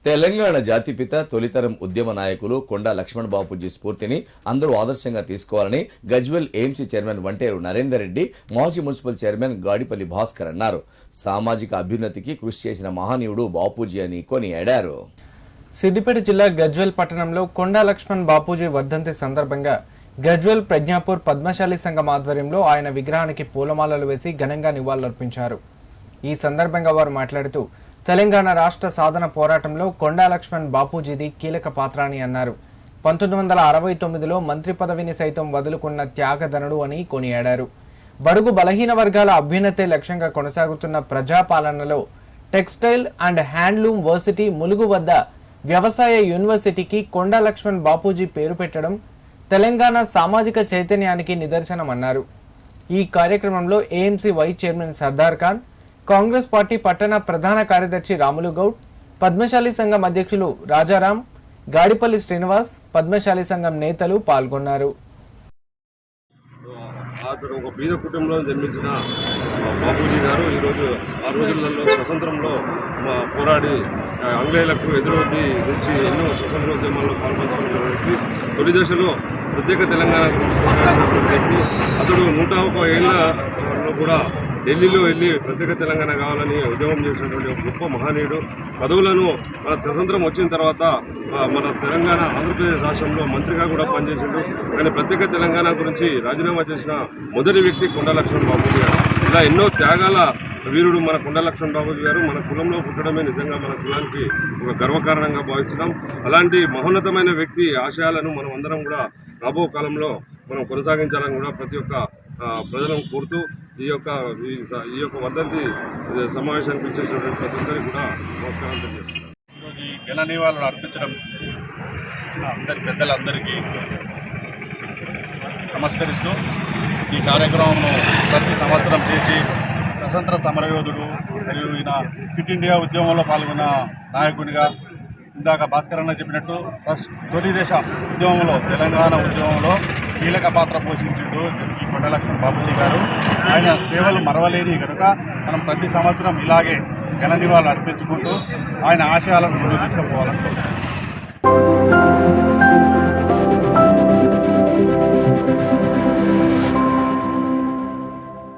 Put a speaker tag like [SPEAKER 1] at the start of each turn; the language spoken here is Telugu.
[SPEAKER 1] తెలంగాణ జాతిపిత తొలితరం ఉద్యమ నాయకులు కొండా లక్ష్మణ్ బాపూజీ స్ఫూర్తిని అందరూ ఆదర్శంగా తీసుకోవాలని గజ్వెల్ ఏఎంసీ చైర్మన్ వంటేరు నరేందర్ రెడ్డి, మాజీ మున్సిపల్ చైర్మన్ గాడిపల్లి భాస్కర్ అన్నారు. సామాజిక అభ్యున్నతికి కృషి చేసిన మహనీయుడు బాపూజీ అని కొనియాడారు.
[SPEAKER 2] సిద్దిపేట జిల్లా గజ్వెల్ పట్టణంలో కొండా లక్ష్మణ్ బాపూజీ వర్ధంతి సందర్భంగా గజ్వెల్ ప్రజ్ఞాపూర్ పద్మశాలి సంఘం ఆధ్వర్యంలో ఆయన విగ్రహానికి పూలమాలలు వేసి ఘనంగా నివాళులర్పించారు. ఈ సందర్భంగా వారు మాట్లాడుతూ తెలంగాణ రాష్ట్ర సాధన పోరాటంలో కొండా లక్ష్మణ్ బాపూజీది కీలక పాత్ర అని అన్నారు. 1969లో మంత్రి పదవిని సైతం వదులుకున్న త్యాగధనుడు అని కొనియాడారు. బడుగు బలహీన వర్గాల అభ్యున్నతే లక్ష్యంగా కొనసాగుతున్న ప్రజాపాలనలో textile and handloom varsity Mulugu వద్ద వ్యవసాయ యూనివర్సిటీకి కొండా లక్ష్మణ్ బాపూజీ పేరు పెట్టడం తెలంగాణ సామాజిక చైతన్యానికి నిదర్శనమన్నారు. ఈ కార్యక్రమంలో AMC vice chairman Sardar Khan, Congress party పట్టణ ప్రధాన కార్యదర్శి రాములు గౌడ్, పద్మశాలి సంఘం అధ్యక్షులు రాజారాం, గాడిపల్లి శ్రీనివాస్, పద్మశాలి సంఘం నేతలు పాల్గొన్నారు.
[SPEAKER 3] అతను ఒక బీద కుటుంబంలో జన్మించిన బాపూజీ గారు ఈరోజు ఆ రోజులలో స్వతంత్రంలో పోరాడి ఆంగ్లేయులకు ఎదురొడ్డి నుంచి ఎన్నో స్వతంత్రోద్యమాల్లో పాల్గొంటున్న వ్యక్తి, తొలి దశలో ప్రత్యేక తెలంగాణ వ్యక్తి. అతడు 101 ఏళ్లలో కూడా ఢిల్లీలో వెళ్ళి ప్రత్యేక తెలంగాణ కావాలని ఉద్యమం చేసినటువంటి ఒక గొప్ప మహనీయుడు. పదవులను మన స్వతంత్రం వచ్చిన తర్వాత మన తెలంగాణ ఆంధ్రప్రదేశ్ రాష్ట్రంలో మంత్రిగా కూడా పనిచేసిండు. కానీ ప్రత్యేక తెలంగాణ గురించి రాజీనామా చేసిన మొదటి వ్యక్తి కొండా లక్ష్మణ్ బాపూజీ గారు. ఇలా ఎన్నో త్యాగాల వీరుడు మన కొండా లక్ష్మణ్ బాపూజీ గారు. మన కులంలో పుట్టడమే నిజంగా మన కులానికి ఒక గర్వకారణంగా భావిస్తున్నాం. అలాంటి మహోన్నతమైన వ్యక్తి ఆశయాలను మనం అందరం కూడా రాబో కాలంలో మనం కొనసాగించాలని కూడా ప్రతి ఒక్క ప్రజలను కోరుతూ ఈ యొక్క వర్ధంతి సమావేశానికి వచ్చేసినటువంటి ప్రతి ఒక్కరికి కూడా నమస్కారం తెలియజేస్తున్నాను.
[SPEAKER 4] ఈరోజు ఈ ఘన నివాళులు అర్పించడం అందరి పెద్దలందరికీ నమస్కరిస్తూ ఈ కార్యక్రమం ప్రతి సంవత్సరం చేసి స్వతంత్ర సమరయోధుడు మరియు ఈయన క్విట్ ఇండియా ఉద్యమంలో పాల్గొన్న నాయకునిగా ఇందాక భాస్కర్ అన్న చెప్పినట్టు తొలి దేశ ఉద్యమంలో తెలంగాణ ఉద్యమంలో కీలక పాత్ర పోషించిండు ఈ కొండా లక్ష్మణ్ బాపూజీ గారు. ఆయన సేవలు మరవలేని కనుక మనం ప్రతి సంవత్సరం ఇలాగే ఘన నివాళులు అర్పించుకుంటూ ఆయన ఆశయాలను ముందుకు తీసుకుపోవాలనుకుంటున్నాం.